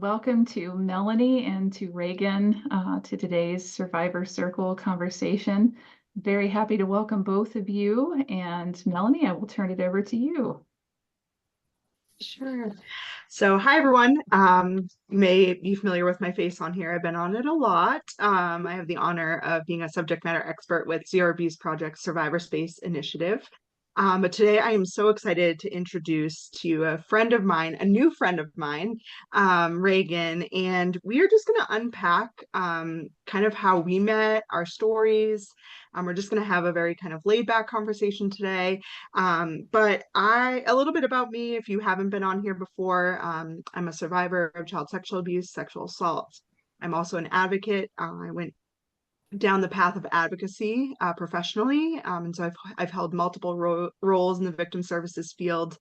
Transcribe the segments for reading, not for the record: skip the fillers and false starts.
welcome to Melanie and to Reagyn to today's Survivor Circle conversation. Very happy to welcome both of you. And Melanie, I will turn it over to you. Sure. So, hi everyone. You may be familiar with my face on here. I've been on it a lot. I have the honor of being a subject matter expert with Zero Abuse Project Survivor Space Initiative. But today I am so excited to introduce to you a friend of mine, a new friend of mine, Reagyn, and we are just going to unpack kind of how we met, our stories. We're just going to have a very kind of laid back conversation today. But a little bit about me, if you haven't been on here before, I'm a survivor of child sexual abuse, sexual assault. I'm also an advocate. I went down the path of advocacy professionally. And so I've held multiple roles in the victim services field,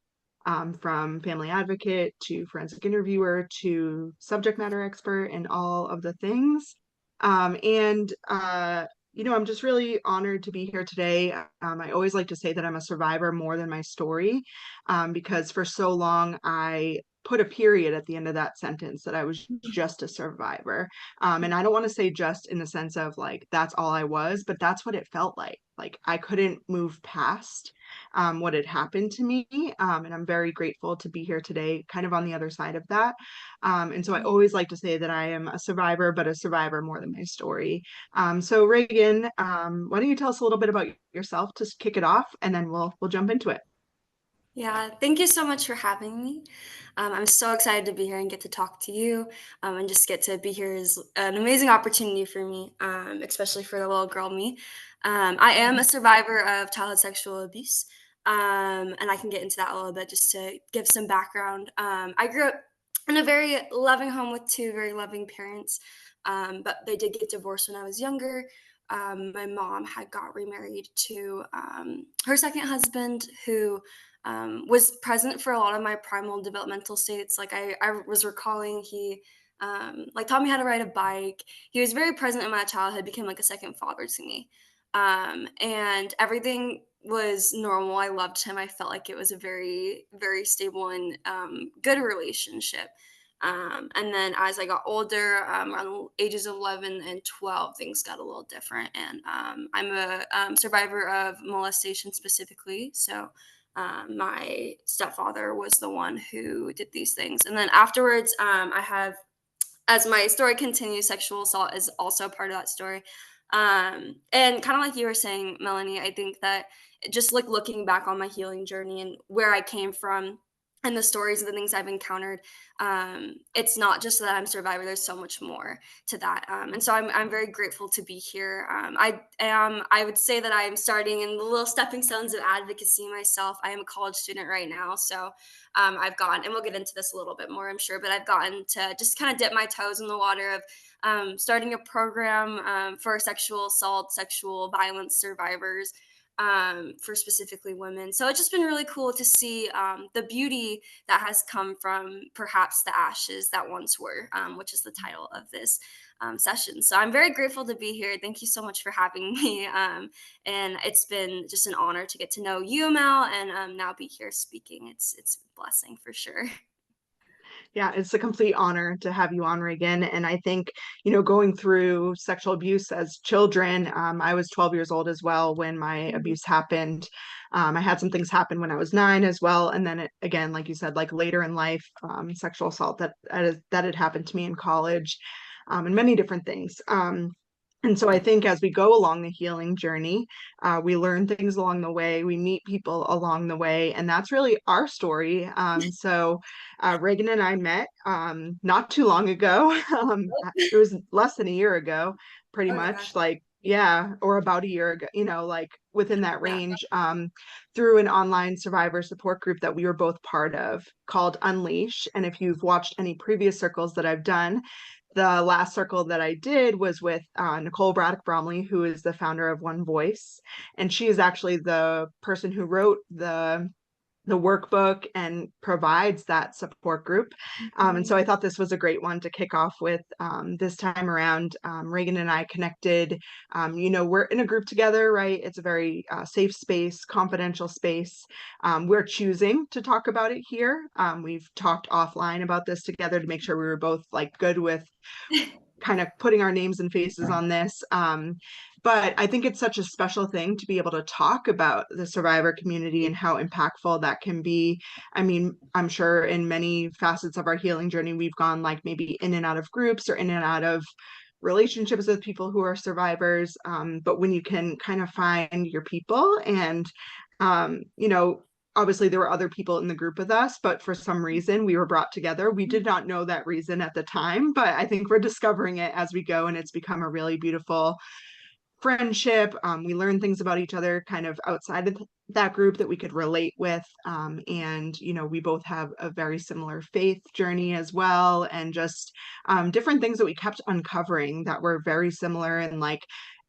from family advocate to forensic interviewer to subject matter expert and all of the things. I'm just really honored to be here today. I always like to say that I'm a survivor more than my story, because for so long I put a period at the end of that sentence that I was just a survivor. And I don't want to say just in the sense of like, that's all I was, but that's what it felt like. Like I couldn't move past what had happened to me. And I'm very grateful to be here today, kind of on the other side of that. And so I always like to say that I am a survivor, but a survivor more than my story. So Reagyn, why don't you tell us a little bit about yourself to kick it off, and then we'll jump into it. Yeah, thank you so much for having me. I'm so excited to be here and get to talk to you, and just get to be here is an amazing opportunity for me, especially for the little girl me. I am a survivor of childhood sexual abuse, and I can get into that a little bit just to give some background. I grew up in a very loving home with two very loving parents, but they did get divorced when I was younger. My mom had got remarried to her second husband, who was present for a lot of my primal developmental states. Like I was recalling, he like taught me how to ride a bike. He was very present in my childhood, became like a second father to me. And everything was normal. I loved him. I felt like it was a very, very stable and good relationship. And then as I got older, around ages of 11 and 12, things got a little different. And I'm a survivor of molestation specifically. So my stepfather was the one who did these things. And then afterwards, I have, as my story continues, sexual assault is also part of that story. And kind of like you were saying, Melanie, I think that just like looking back on my healing journey and where I came from and the stories and the things I've encountered, it's not just that I'm a survivor. There's so much more to that, and so I'm very grateful to be here. I would say that I am starting in the little stepping stones of advocacy myself. I am a college student right now, so I've gotten, and we'll get into this a little bit more, I'm sure, but I've gotten to just kind of dip my toes in the water of starting a program for sexual assault, sexual violence survivors, for specifically women. So it's just been really cool to see the beauty that has come from perhaps the ashes that once were, which is the title of this session. So I'm very grateful to be here. Thank you so much for having me. And it's been just an honor to get to know you, Mel, and now be here speaking. It's a blessing for sure. Yeah, it's a complete honor to have you on, Reagyn. And I think, going through sexual abuse as children, I was 12 years old as well when my abuse happened. I had some things happen when I was 9 as well. And then again, like you said, like later in life, sexual assault that had happened to me in college, and many different things. And so I think as we go along the healing journey, we learn things along the way, we meet people along the way, and that's really our story. So Reagyn and I met not too long ago. It was less than a year ago, pretty Oh, much, like, yeah, or about a year ago, like within that yeah. range, through an online survivor support group that we were both part of called Unleash. And if you've watched any previous circles that I've done, the last circle that I did was with Nicole Bromley, who is the founder of One Voice. And she is actually the person who wrote the the workbook and provides that support group. And so I thought this was a great one to kick off with this time around. Reagyn and I connected, we're in a group together, right? It's a very safe space, confidential space. We're choosing to talk about it here. We've talked offline about this together to make sure we were both like good with kind of putting our names and faces on this. But I think it's such a special thing to be able to talk about the survivor community and how impactful that can be. I mean, I'm sure in many facets of our healing journey, we've gone like maybe in and out of groups or in and out of relationships with people who are survivors. But when you can kind of find your people and, obviously there were other people in the group with us, but for some reason we were brought together. We did not know that reason at the time, but I think we're discovering it as we go, and it's become a really beautiful friendship. We learn things about each other kind of outside of that group that we could relate with. And, we both have a very similar faith journey as well. And just different things that we kept uncovering that were very similar. And like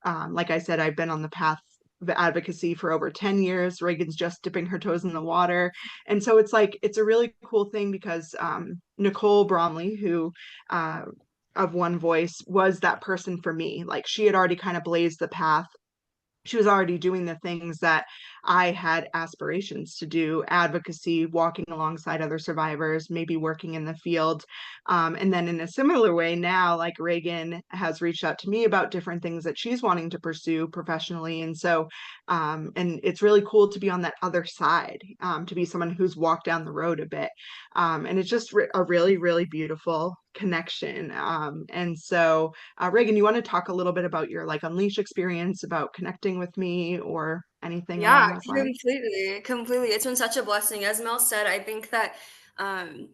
I said, I've been on the path of advocacy for over 10 years. Reagyn's just dipping her toes in the water. And so it's a really cool thing because Nicole Bromley, who of One Voice, was that person for me. Like, she had already kind of blazed the path. She was already doing the things that I had aspirations to do: advocacy, walking alongside other survivors, maybe working in the field. And then in a similar way now, like, Reagyn has reached out to me about different things that she's wanting to pursue professionally. And so, and it's really cool to be on that other side, to be someone who's walked down the road a bit. And it's just a really, really beautiful connection. And so, Reagyn, you want to talk a little bit about your like Unleash experience, about connecting with me or anything Yeah, along those lines? completely. It's been such a blessing. As Mel said, um,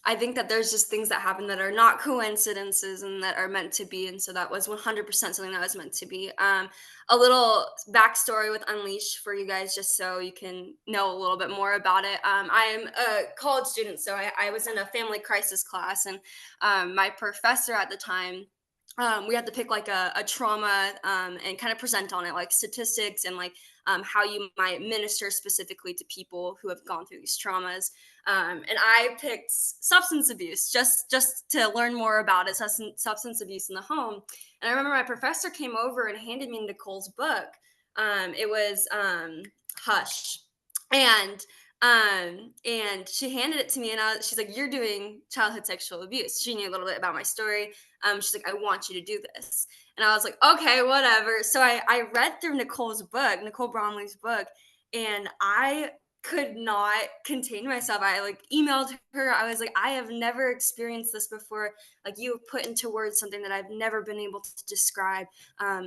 I think that there's just things that happen that are not coincidences and that are meant to be. And so that was 100% something that was meant to be. A little backstory with Unleash for you guys, just so you can know a little bit more about it. I am a college student, so I was in a family crisis class, and my professor at the time, we had to pick like a trauma and kind of present on it, like statistics and like how you might minister specifically to people who have gone through these traumas. And I picked substance abuse, just to learn more about it, substance abuse in the home. And I remember my professor came over and handed me Nicole's book. It was Hush, and and she handed it to me, and she's like, "You're doing childhood sexual abuse." She knew a little bit about my story. She's like, "I want you to do this," and I was like, "Okay, whatever." So I read through Nicole's book, Nicole Bromley's book, and I could not contain myself. I like emailed her. I was like, "I have never experienced this before. Like, you have put into words something that I've never been able to describe."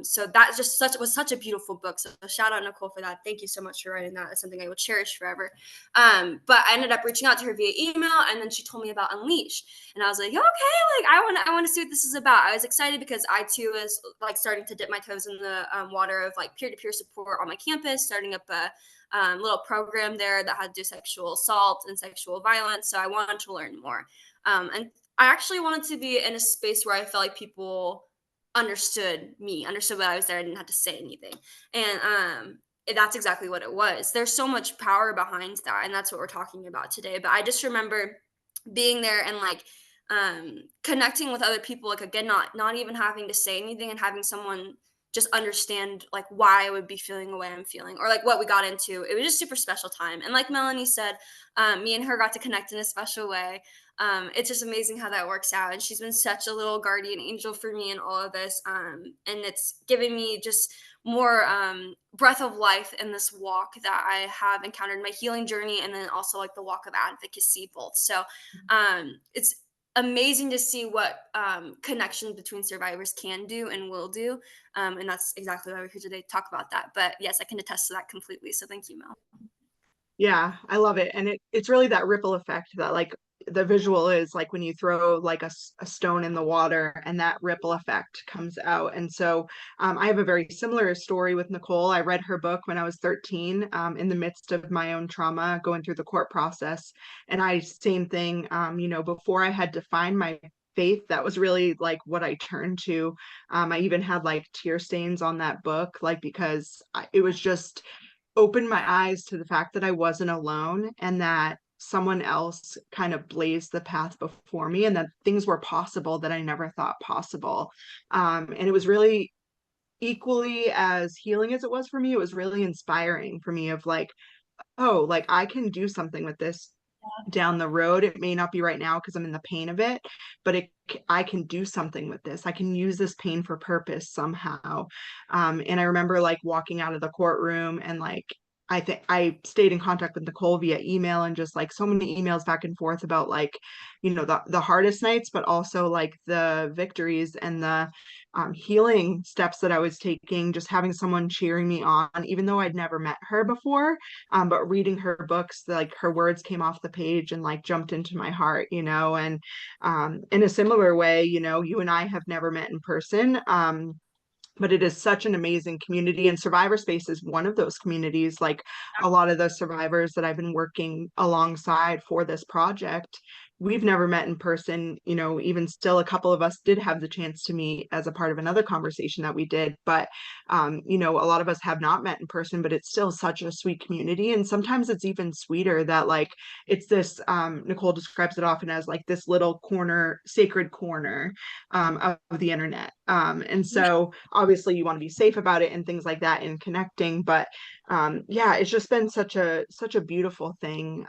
So that just was such a beautiful book. So shout out Nicole for that. Thank you so much for writing that. It's something I will cherish forever. But I ended up reaching out to her via email, and then she told me about Unleash, and I was like, okay, like I want to see what this is about. I was excited because I too was like starting to dip my toes in the water of like peer-to-peer support on my campus, starting up a little program there that had to do sexual assault and sexual violence. So I wanted to learn more. And I actually wanted to be in a space where I felt like people understood me, understood what I was there. I didn't have to say anything. And that's exactly what it was. There's so much power behind that. And that's what we're talking about today. But I just remember being there and like connecting with other people, like again, not even having to say anything and having someone just understand like why I would be feeling the way I'm feeling or like what we got into. It was just super special time. And like Melanie said, me and her got to connect in a special way. It's just amazing how that works out. And she's been such a little guardian angel for me in all of this. And it's given me just more breath of life in this walk that I have encountered in my healing journey, and then also like the walk of advocacy both. So it's amazing to see what connections between survivors can do and will do. And that's exactly why we're here today to talk about that. But yes, I can attest to that completely. So thank you, Mel. Yeah, I love it. And it's really that ripple effect that like the visual is like when you throw like a stone in the water and that ripple effect comes out. And so I have a very similar story with Nicole. I read her book when I was 13, in the midst of my own trauma, going through the court process. And same thing, before I had defined my faith, that was really like what I turned to. I even had like tear stains on that book, like because it was just opened my eyes to the fact that I wasn't alone and that someone else kind of blazed the path before me and that things were possible that I never thought possible. And it was really equally as healing as it was for me. It was really inspiring for me of like, oh, like I can do something with this down the road. It may not be right now because I'm in the pain of it, but I can do something with this. I can use this pain for purpose somehow. And I remember like walking out of the courtroom and like I think I stayed in contact with Nicole via email and just like so many emails back and forth about like, you know, the hardest nights, but also like the victories and the healing steps that I was taking, just having someone cheering me on, even though I'd never met her before. But reading her books, like her words came off the page and like jumped into my heart, you know. And in a similar way, you know, you and I have never met in person. But it is such an amazing community, and Survivor Space is one of those communities. Like a lot of the survivors that I've been working alongside for this project, we've never met in person. You know, even still, a couple of us did have the chance to meet as a part of another conversation that we did, but you know, a lot of us have not met in person, but it's still such a sweet community. And sometimes it's even sweeter that like it's this Nicole describes it often as like this little corner, sacred corner of the internet. And so obviously you want to be safe about it and things like that in connecting, but yeah, it's just been such a beautiful thing.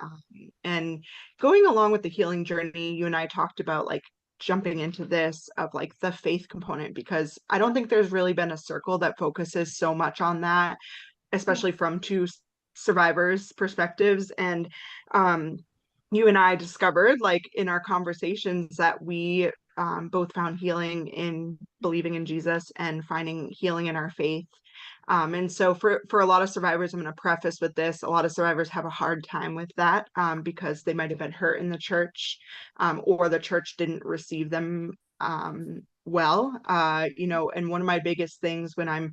And going along with the healing journey, you and I talked about like jumping into this of like the faith component, because I don't think there's really been a circle that focuses so much on that, especially from two survivors' perspectives. And you and I discovered like in our conversations that we both found healing in believing in Jesus and finding healing in our faith. And so for a lot of survivors, I'm going to preface with this, a lot of survivors have a hard time with that because they might have been hurt in the church or the church didn't receive them well. You know, and one of my biggest things when I'm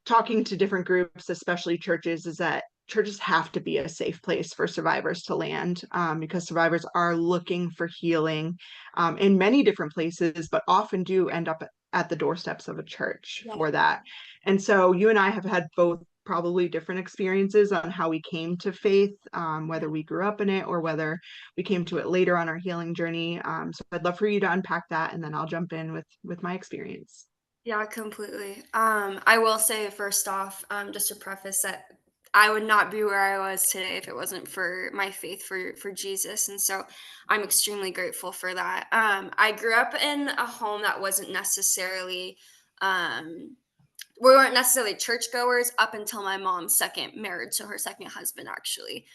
talking to different groups, especially churches, is that churches have to be a safe place for survivors to land because survivors are looking for healing in many different places, but often do end up at the doorsteps of a church for that. And so you and I have had both probably different experiences on how we came to faith, whether we grew up in it or whether we came to it later on our healing journey. So I'd love for you to unpack that, and then I'll jump in with my experience. Yeah, completely. I will say first off, just to preface that I would not be where I was today if it wasn't for my faith for Jesus, and so I'm extremely grateful for that. I grew up in a home that wasn't necessarily, we weren't necessarily churchgoers up until my mom's second marriage, so her second husband actually.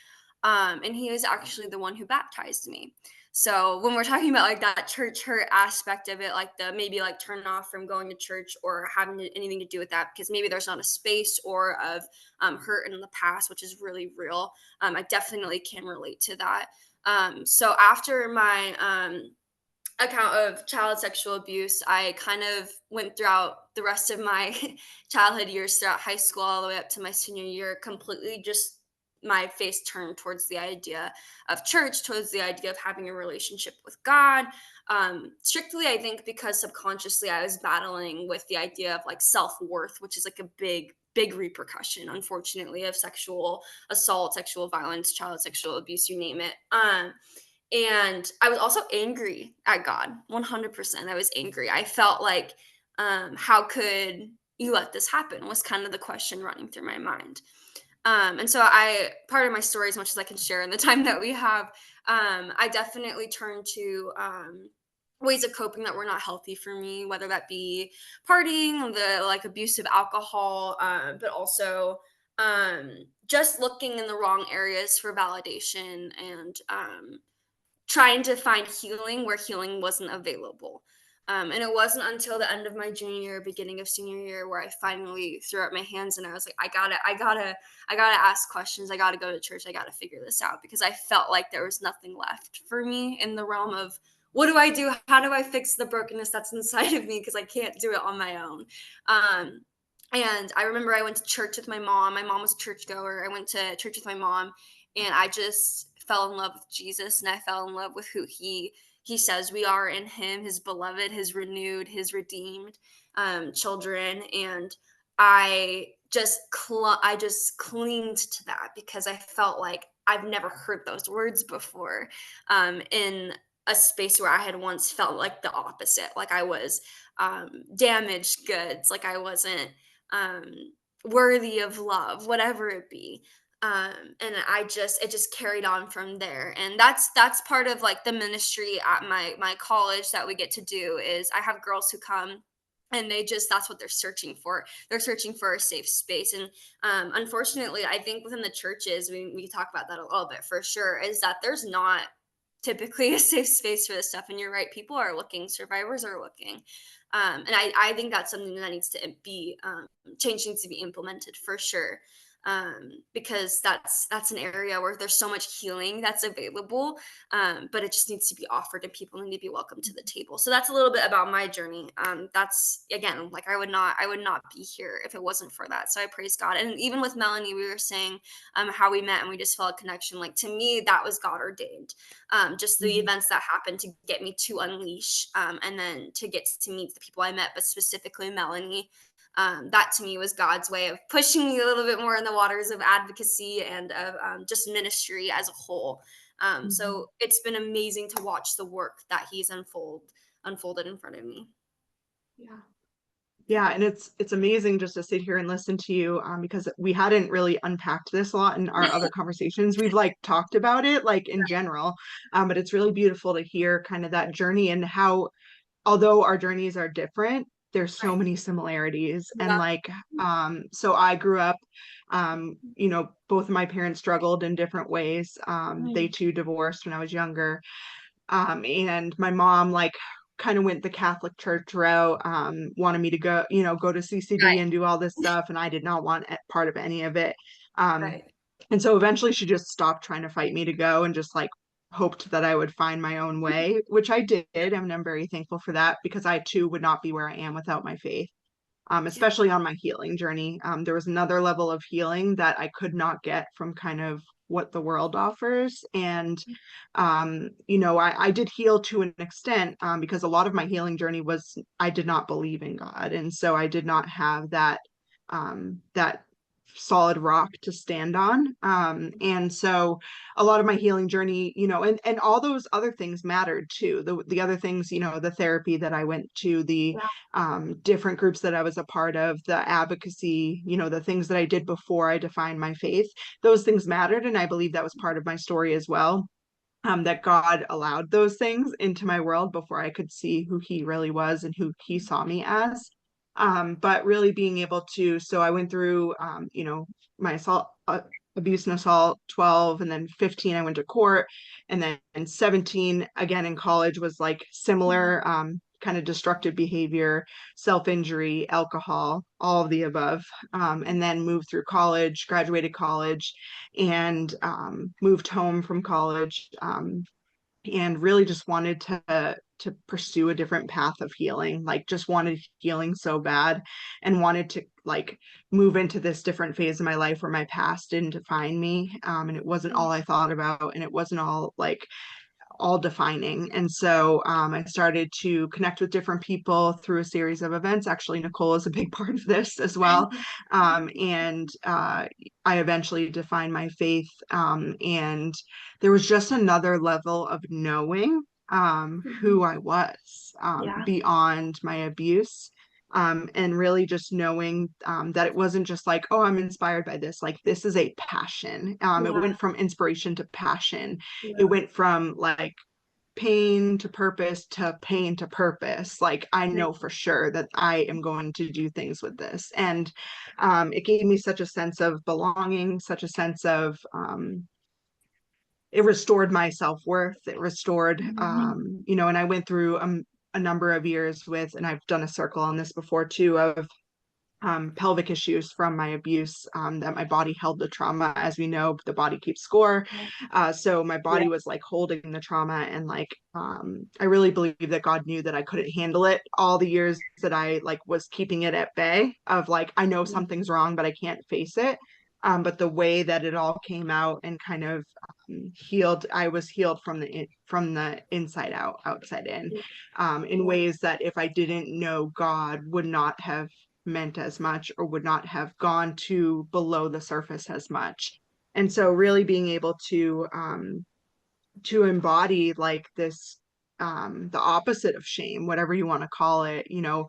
And he was actually the one who baptized me. So when we're talking about like that church hurt aspect of it, like the maybe like turn off from going to church or having anything to do with that, because maybe there's not a space or of hurt in the past, which is really real. I definitely can relate to that. So after my account of child sexual abuse, I kind of went throughout the rest of my childhood years, throughout high school, all the way up to my senior year, completely just my face turned towards the idea of church, towards the idea of having a relationship with God. Strictly, I think, because subconsciously I was battling with the idea of like self worth, which is like a big repercussion, unfortunately, of sexual assault, sexual violence, child sexual abuse, you name it. And I was also angry at God, 100%. I was angry. I felt like, how could you let this happen? Was kind of the question running through my mind. And so part of my story, as much as I can share in the time that we have, I definitely turned to ways of coping that were not healthy for me, whether that be partying, the like abusive alcohol, but also just looking in the wrong areas for validation and trying to find healing where healing wasn't available. And it wasn't until the end of my junior year, beginning of senior year, where I finally threw up my hands and I was like, I gotta ask questions. I gotta go to church. I gotta figure this out, because I felt like there was nothing left for me in the realm of what do I do? How do I fix the brokenness that's inside of me? Because I can't do it on my own. Um, and I remember I went to church with my mom. My mom was a churchgoer. I went to church with my mom, and I just fell in love with Jesus, and I fell in love with who he says we are in him, his beloved, his renewed, his redeemed children. And I I just clinged to that because I felt like I've never heard those words before, in a space where I had once felt like the opposite, like I was, damaged goods, like I wasn't, um, worthy of love, whatever it be. And it just carried on from there. And that's part of like the ministry at my college that we get to do is I have girls who come and that's what they're searching for. They're searching for a safe space. And unfortunately, I think within the churches, we talk about that a little bit for sure, is that there's not typically a safe space for this stuff. And you're right, people are looking, survivors are looking. And I think that's something that needs to be change needs to be implemented for sure. Because that's an area where there's so much healing that's available, but it just needs to be offered and people need to be welcome to the table. So that's a little bit about my journey. That's again, like I would not be here if it wasn't for that. So I praise God. And even with Melanie, we were saying how we met and we just felt a connection. Like to me, that was God ordained. Just the events that happened to get me to unleash, and then to get to meet the people I met, but specifically Melanie. That to me was God's way of pushing me a little bit more in the waters of advocacy and of just ministry as a whole. So it's been amazing to watch the work that He's unfolded in front of me. Yeah. Yeah, and it's amazing just to sit here and listen to you, because we hadn't really unpacked this a lot in our other conversations. We've like talked about it like in general, but it's really beautiful to hear kind of that journey and how, although our journeys are different, there's so Right. many similarities. And Yeah. like, so I grew up, both of my parents struggled in different ways. They too divorced when I was younger. And my mom like kind of went the Catholic church route, wanted me to go to CCD Right. and do all this stuff, and I did not want part of any of it. Um, Right. and so eventually she just stopped trying to fight me to go and just like hoped that I would find my own way, which I did. And I'm very thankful for that because I too would not be where I am without my faith. Yeah. Especially on my healing journey. There was another level of healing that I could not get from kind of what the world offers. And, I did heal to an extent, because a lot of my healing journey was I did not believe in God. And so I did not have that solid rock to stand on. And so a lot of my healing journey, and all those other things mattered too. The other things, the therapy that I went to, the Yeah. different groups that I was a part of, the advocacy, the things that I did before I defined my faith, those things mattered. And I believe that was part of my story as well. That God allowed those things into my world before I could see who He really was and who He saw me as. But really being able to, so I went through, my abuse and assault 12, and then 15 I went to court, and then 17 again in college was like similar, kind of destructive behavior, self-injury, alcohol, all of the above. And then moved through college, graduated college, and moved home from college, and really just wanted to pursue a different path of healing, like just wanted healing so bad, and wanted to like move into this different phase of my life where my past didn't define me, and it wasn't all I thought about, and it wasn't all defining. And so I started to connect with different people through a series of events. Actually, Nicole is a big part of this as well. And I eventually defined my faith. And there was just another level of knowing who I was, Yeah. beyond my abuse. And really just knowing that it wasn't just like, oh, I'm inspired by this. Like, this is a passion. It Yeah. went from inspiration to passion. It Yeah. went from like pain to purpose to pain to purpose. Like, I Right. know for sure that I am going to do things with this. And it gave me such a sense of belonging, such a sense of, it restored my self-worth. It restored, and I went through a number of years with, and I've done a circle on this before too, of pelvic issues from my abuse, that my body held the trauma. As we know, the body keeps score. So my Yeah. body was like holding the trauma, and like, I really believe that God knew that I couldn't handle it all the years that I like was keeping it at bay, of like, I know something's wrong, but I can't face it. But the way that it all came out and kind of healed, I was healed from the inside out, outside in Yeah. in Yeah. ways that if I didn't know God would not have meant as much or would not have gone to below the surface as much. And so really being able to embody like this the opposite of shame, whatever you want to call it, Yeah.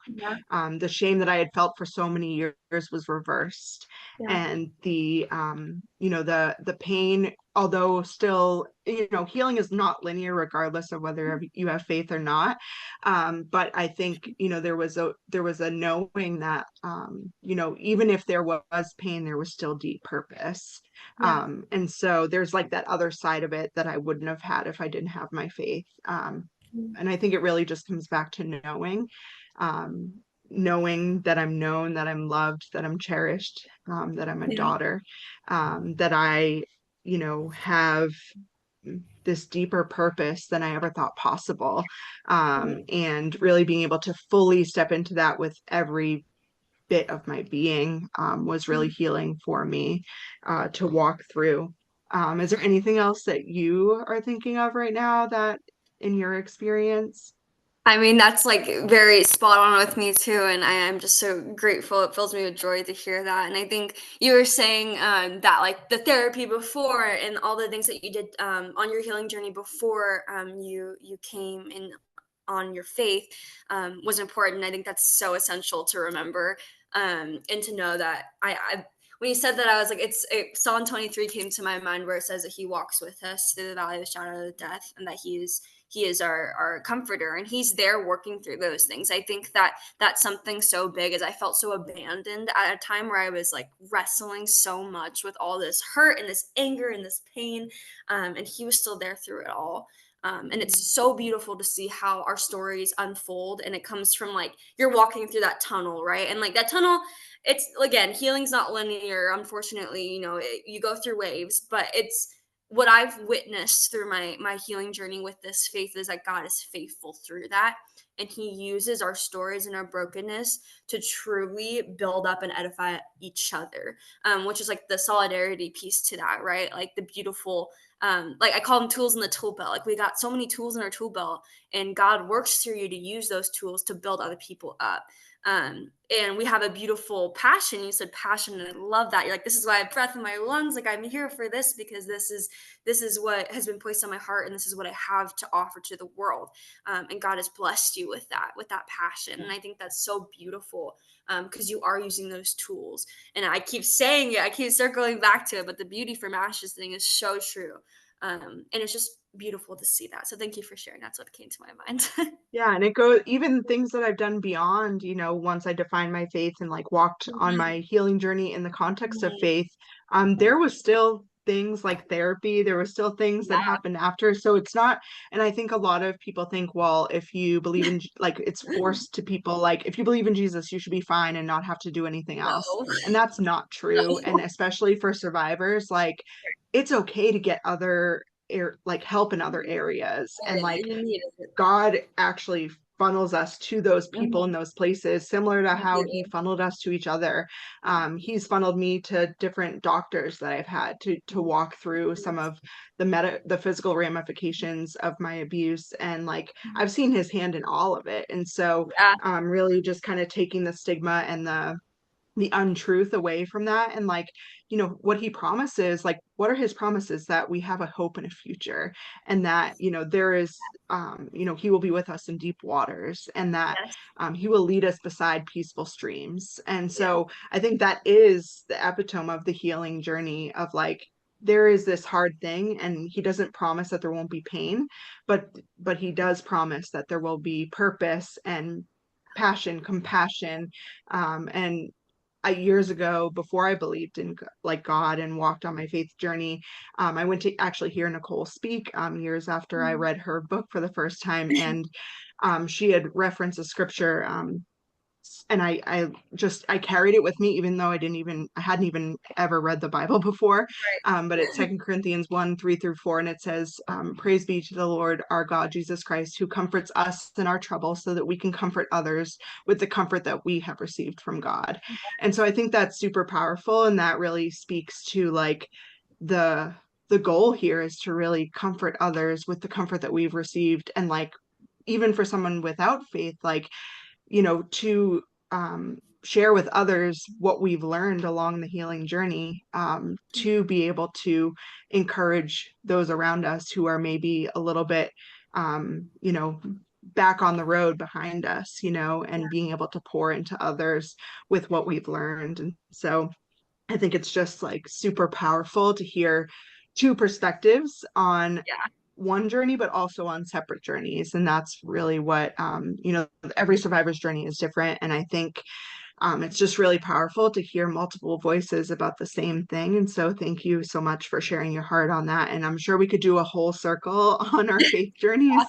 the shame that I had felt for so many years was reversed. Yeah. And the pain, although still, healing is not linear regardless of whether you have faith or not. But I think, there was a knowing that, even if there was pain, there was still deep purpose. Yeah. And so there's like that other side of it that I wouldn't have had if I didn't have my faith. And I think it really just comes back to um, knowing that I'm known, that I'm loved, that I'm cherished, that I'm a Yeah. daughter, that I, have this deeper purpose than I ever thought possible. And really being able to fully step into that with every bit of my being was really healing for me to walk through. Is there anything else that you are thinking of right now that in your experience? I mean, that's like very spot on with me too, and I am just so grateful. It fills me with joy to hear that. And I think you were saying that like the therapy before and all the things that you did on your healing journey before you came in on your faith was important. I think that's so essential to remember and to know that I when you said that, I was like, Psalm 23 came to my mind where it says that He walks with us through the valley of the shadow of death, and that He is our comforter, and He's there working through those things. I think that that's something so big, as I felt so abandoned at a time where I was like wrestling so much with all this hurt and this anger and this pain, and He was still there through it all. And it's so beautiful to see how our stories unfold, and it comes from like you're walking through that tunnel, right? And like that tunnel, it's again, healing's not linear, unfortunately. You go through waves, but it's what I've witnessed through my healing journey with this faith is that God is faithful through that, and He uses our stories and our brokenness to truly build up and edify each other, which is like the solidarity piece to that, right? Like the beautiful, like I call them tools in the tool belt. Like we got so many tools in our tool belt, and God works through you to use those tools to build other people up. And we have a beautiful passion. You said passion, and I love that. You're like, this is why I have breath in my lungs. Like I'm here for this because this is what has been placed on my heart, and this is what I have to offer to the world. And God has blessed you with that passion, and I think that's so beautiful because you are using those tools. And I keep saying it, I keep circling back to it, but the beauty from ashes thing is so true. And it's just beautiful to see that. So thank you for sharing. That's what came to my mind. Yeah, and it goes even things that I've done beyond, once I defined my faith and like walked on my healing journey in the context of faith, there was still things like therapy, there were still things that happened after. So it's not, and I think a lot of people think, well, if you believe in like it's forced to people, like if you believe in Jesus, you should be fine and not have to do anything else. No, And that's not true. And no. especially for survivors, like it's okay to get like help in other areas. And like You need it. God actually funnels us to those people in Mhm. those places, similar to how He Completely. funneled us to each other. He's funneled me to different doctors that I've had to walk through some of the physical ramifications of my abuse, and like I've seen His hand in all of it. And so Yeah. really just kind of taking the stigma and the untruth away from that, and like what He promises, like what are His promises? That we have a hope and a future, and that there is He will be with us in deep waters, and that Yes. He will lead us beside peaceful streams. And Yeah. so I think that is the epitome of the healing journey of like there is this hard thing, and He doesn't promise that there won't be pain, but He does promise that there will be purpose and passion, compassion, and years ago, before I believed in like God and walked on my faith journey, I went to actually hear Nicole speak years after I Mhm. read her book for the first time, and she had referenced a scripture, and I carried it with me, even though I hadn't even ever read the Bible before. But it's Second Corinthians 1:3-4, and it says, praise be to the Lord our God Jesus Christ, who comforts us in our trouble so that we can comfort others with the comfort that we have received from God. And so I think that's super powerful, and that really speaks to like the the goal here is to really comfort others with the comfort that we've received. And like even for someone without faith, like to share with others what we've learned along the healing journey, to be able to encourage those around us who are maybe a little bit, you know, back on the road behind us, you know, and being able to pour into others with what we've learned. And so I think it's just like super powerful to hear two perspectives on one journey, but also on separate journeys. And that's really what, you know, every survivor's journey is different. And I think it's just really powerful to hear multiple voices about the same thing. And so thank you so much for sharing your heart on that. And I'm sure we could do a whole circle on our faith journeys,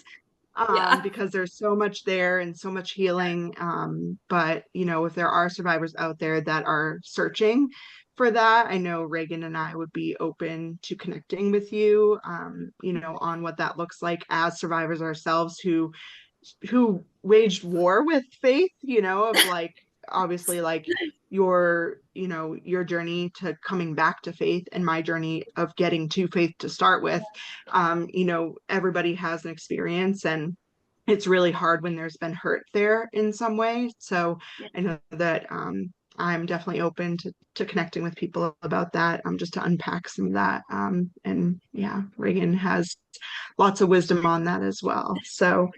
Yeah. because there's so much there and so much healing. But, you know, if there are survivors out there that are searching for that, I know Reagyn and I would be open to connecting with you, you know, on what that looks like as survivors ourselves who waged war with faith, you know, of like, obviously like your, you know, your journey to coming back to faith and my journey of getting to faith to start with. You know, everybody has an experience, and it's really hard when there's been hurt there in some way. So I know that I'm definitely open to connecting with people about that, just to unpack some of that. And yeah, Reagyn has lots of wisdom on that as well. So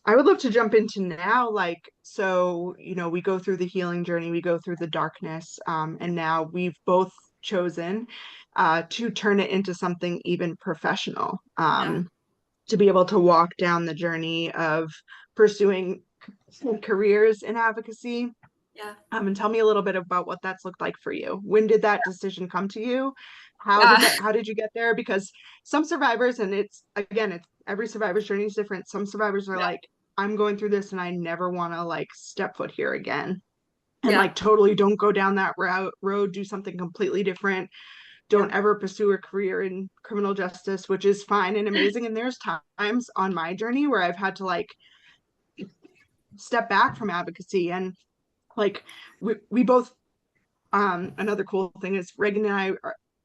I would love to jump into now, like, so, you know, we go through the healing journey, we go through the darkness, and now we've both chosen to turn it into something even professional, to be able to walk down the journey of pursuing careers in advocacy. And tell me a little bit about what that's looked like for you. When did that decision come to you? How did you get there? Because some survivors, and it's every survivor's journey is different. Some survivors are like, I'm going through this and I never want to like step foot here again. And like totally don't go down that road, do something completely different. Don't ever pursue a career in criminal justice, which is fine and amazing. And there's times on my journey where I've had to like step back from advocacy, and like we both, another cool thing is Reagyn and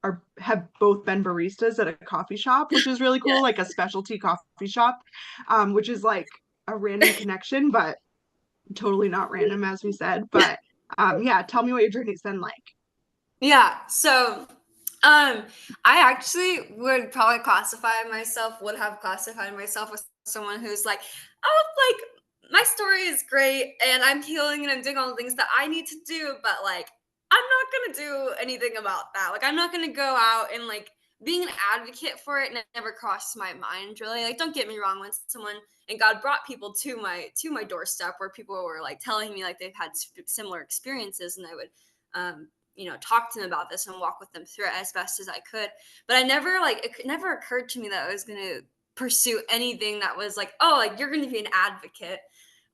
I have both been baristas at a coffee shop, which is really cool, like a specialty coffee shop, which is like a random connection, but totally not random, as we said. But yeah, tell me what your journey's been like. Yeah, so I actually would have classified myself as someone who's like, oh, like my story is great and I'm healing and I'm doing all the things that I need to do, but like I'm not gonna do anything about that. Like I'm not gonna go out and like being an advocate for it never crossed my mind really. Like don't get me wrong, when someone and God brought people to my doorstep where people were like telling me like they've had similar experiences, and I would you know, talk to them about this and walk with them through it as best as I could. But I never like it never occurred to me that I was gonna pursue anything that was like, oh, like you're gonna be an advocate.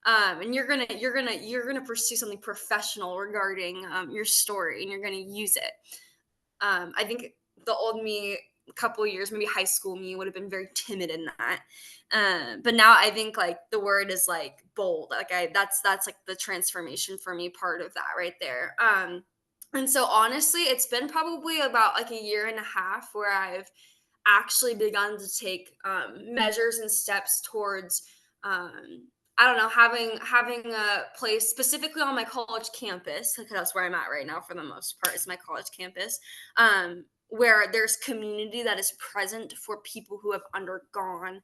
And you're gonna pursue something professional regarding your story, and you're gonna use it. I think the old me, a couple years, maybe high school me, would have been very timid in that. But now I think like the word is like bold. Like that's like the transformation for me, part of that right there. And so honestly, it's been probably about like a year and a half where I've actually begun to take measures and steps towards I don't know, having a place specifically on my college campus, because that's where I'm at right now for the most part, is my college campus, where there's community that is present for people who have undergone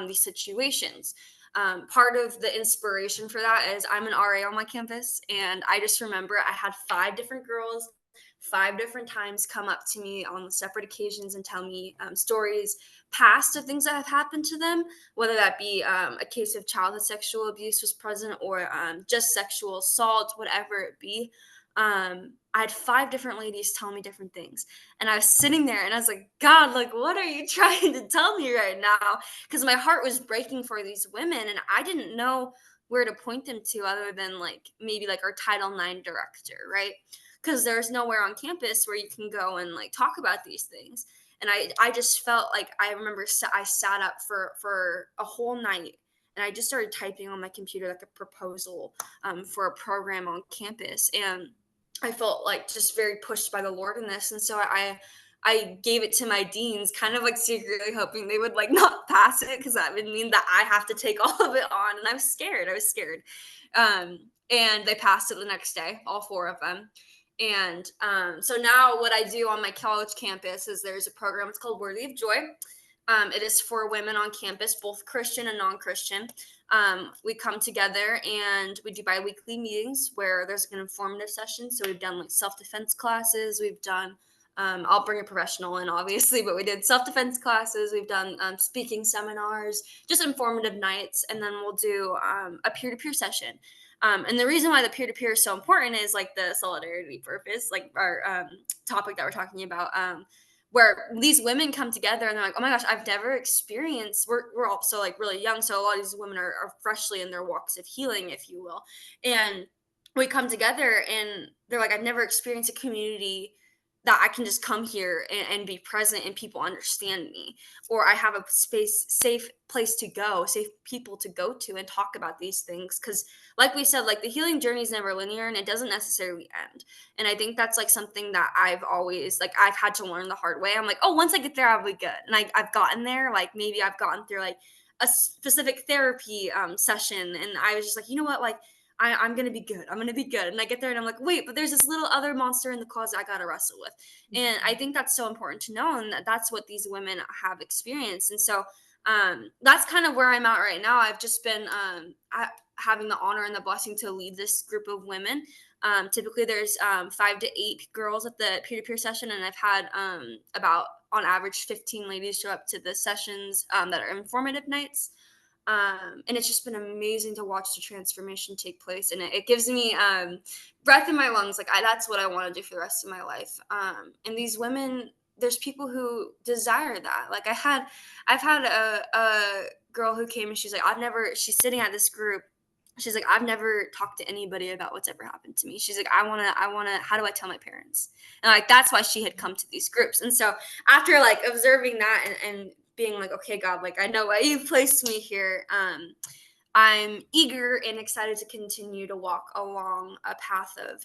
these situations. Part of the inspiration for that is I'm an RA on my campus, and I just remember I had 5 different girls 5 different times come up to me on separate occasions and tell me stories past of things that have happened to them, whether that be a case of childhood sexual abuse was present, or just sexual assault, whatever it be. I had 5 different ladies tell me different things. And I was sitting there and I was like, God, like, what are you trying to tell me right now? Because my heart was breaking for these women and I didn't know where to point them to other than like maybe like our Title IX director, right? Because there's nowhere on campus where you can go and like talk about these things. And I just felt like I remember I sat up for a whole night and I just started typing on my computer like a proposal for a program on campus. And I felt like just very pushed by the Lord in this. And so I gave it to my deans, kind of like secretly hoping they would like not pass it, because that would mean that I have to take all of it on. And I was scared. and they passed it the next day, all 4 of them. And so now what I do on my college campus is there's a program, it's called Worthy of Joy. It is for women on campus, both Christian and non-Christian. We come together and we do bi-weekly meetings where there's an informative session. So we've done like self-defense classes. We've done, I'll bring a professional in obviously, but we did self-defense classes. We've done speaking seminars, just informative nights. And then we'll do a peer-to-peer session. And the reason why the peer-to-peer is so important is like the solidarity purpose, like our topic that we're talking about, where these women come together and they're like, oh my gosh, I've never experienced, we're also like really young. So a lot of these women are freshly in their walks of healing, if you will. And we come together and they're like, I've never experienced a community that I can just come here and be present and people understand me, or I have a space, safe place to go, safe people to go to and talk about these things. Cause like we said, like the healing journey is never linear and it doesn't necessarily end. And I think that's like something that I've always, like I've had to learn the hard way. I'm like, oh, once I get there, I'll be good. And I've gotten there, like maybe I've gotten through like a specific therapy session. And I was just like, you know what, like, I'm going to be good. I'm going to be good. And I get there and I'm like, wait, but there's this little other monster in the closet I got to wrestle with. And I think that's so important to know. And that's what these women have experienced. And so that's kind of where I'm at right now. I've just been having the honor and the blessing to lead this group of women. Typically there's 5 to 8 girls at the peer-to-peer session. And I've had about on average 15 ladies show up to the sessions that are informative nights. And it's just been amazing to watch the transformation take place. And it gives me breath in my lungs. Like that's what I want to do for the rest of my life. And these women, there's people who desire that. Like I've had a girl who came and she's like, she's sitting at this group. She's like, I've never talked to anybody about what's ever happened to me. She's like, I want to, how do I tell my parents? And like, that's why she had come to these groups. And so after like observing that and being like, okay, God, like I know why you placed me here. I'm eager and excited to continue to walk along a path of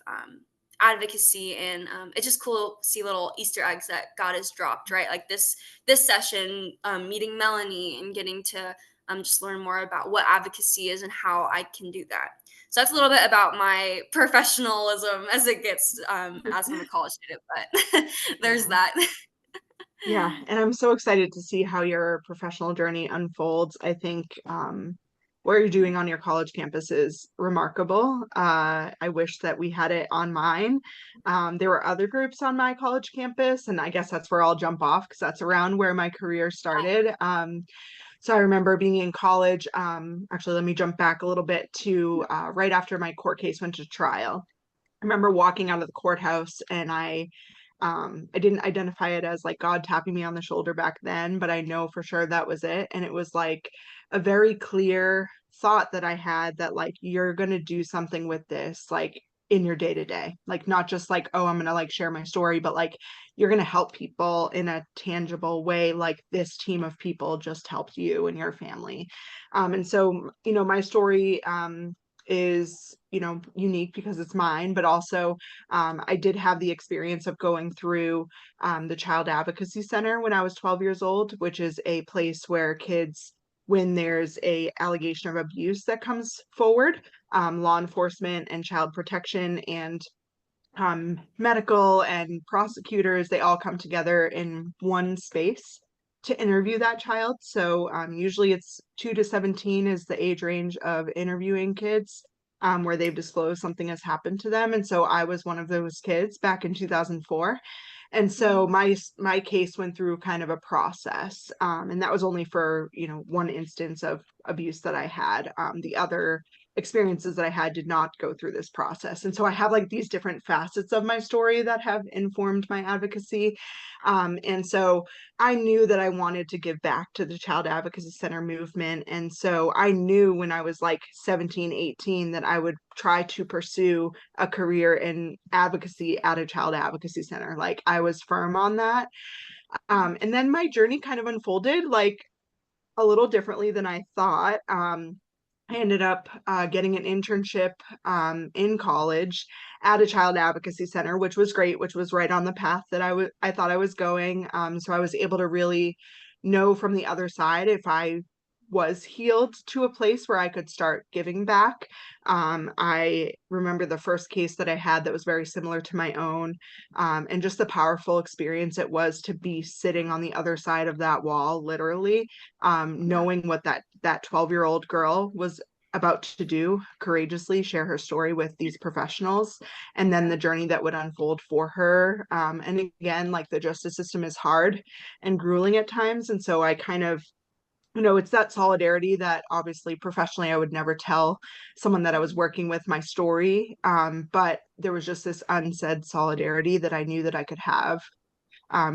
advocacy, and it's just cool to see little Easter eggs that God has dropped, right? Like this session, meeting Melanie and getting to just learn more about what advocacy is and how I can do that. So that's a little bit about my professionalism as it gets as I'm a college student, but there's that. Yeah, and I'm so excited to see how your professional journey unfolds. I think what you're doing on your college campus is remarkable. I wish that we had it on mine. There were other groups on my college campus, and I guess that's where I'll jump off because that's around where my career started. So I remember being in college. Actually, let me jump back a little bit to right after my court case went to trial. I remember walking out of the courthouse and I didn't identify it as like God tapping me on the shoulder back then, but I know for sure that was it. And it was like a very clear thought that I had that like, you're going to do something with this, like in your day to day, like not just like, oh, I'm going to like share my story, but like you're going to help people in a tangible way. Like this team of people just helped you and your family. And so, you know, my story, is, you know, unique because it's mine, but also I did have the experience of going through the Child Advocacy Center when I was 12 years old, which is a place where kids, when there's a allegation of abuse that comes forward, law enforcement and child protection and medical and prosecutors, they all come together in one space to interview that child. So usually it's 2 to 17 is the age range of interviewing kids where they've disclosed something has happened to them. And so I was one of those kids back in 2004. And so my case went through kind of a process. And that was only for, you know, one instance of abuse that I had. The other experiences that I had did not go through this process. And so I have like these different facets of my story that have informed my advocacy. And so I knew that I wanted to give back to the Child Advocacy Center movement. And so I knew when I was like 17, 18, that I would try to pursue a career in advocacy at a Child Advocacy Center. Like I was firm on that. And then my journey kind of unfolded like a little differently than I thought. I ended up getting an internship in college at a child advocacy center, which was great, which was right on the path that I thought I was going. So I was able to really know from the other side if I was healed to a place where I could start giving back. I remember the first case that I had that was very similar to my own, and just the powerful experience it was to be sitting on the other side of that wall, literally, knowing what that 12-year-old girl was about to do, courageously share her story with these professionals, and then the journey that would unfold for her. And again, like, the justice system is hard and grueling at times. And so I kind of, it's that solidarity that obviously professionally I would never tell someone that I was working with my story. But there was just this unsaid solidarity that I knew that I could have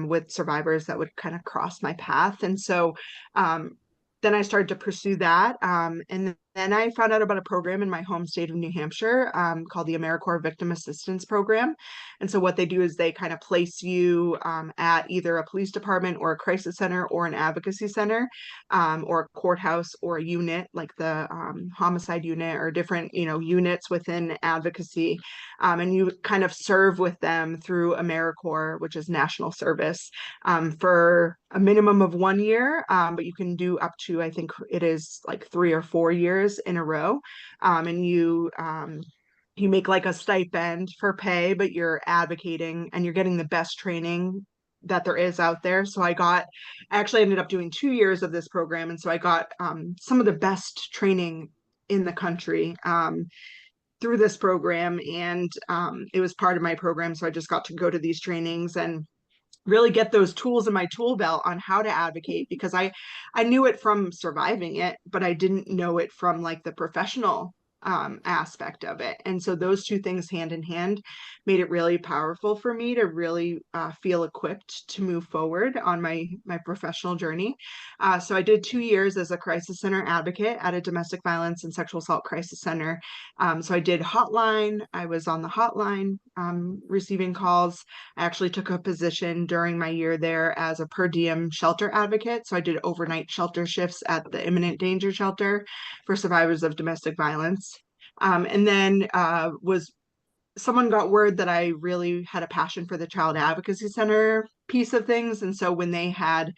with survivors that would kind of cross my path. And so then I started to pursue that. And then I found out about a program in my home state of New Hampshire called the AmeriCorps Victim Assistance Program. And so what they do is they kind of place you at either a police department or a crisis center or an advocacy center, or a courthouse or a unit like the homicide unit, or different, units within advocacy. And you kind of serve with them through AmeriCorps, which is national service, for a minimum of 1 year, but you can do up to, I think it is like 3 or 4 years in a row. And you make like a stipend for pay, but you're advocating and you're getting the best training that there is out there. So I actually ended up doing 2 years of this program. And so I got some of the best training in the country through this program. And it was part of my program. So I just got to go to these trainings and really get those tools in my tool belt on how to advocate, because I knew it from surviving it, but I didn't know it from like the professional aspect of it. And so those two things hand in hand made it really powerful for me to really feel equipped to move forward on my professional journey. So I did 2 years as a crisis center advocate at a domestic violence and sexual assault crisis center. So I did hotline. I was on the hotline receiving calls. I actually took a position during my year there as a per diem shelter advocate. So I did overnight shelter shifts at the imminent danger shelter for survivors of domestic violence. And then someone got word that I really had a passion for the child advocacy center piece of things. And so when they had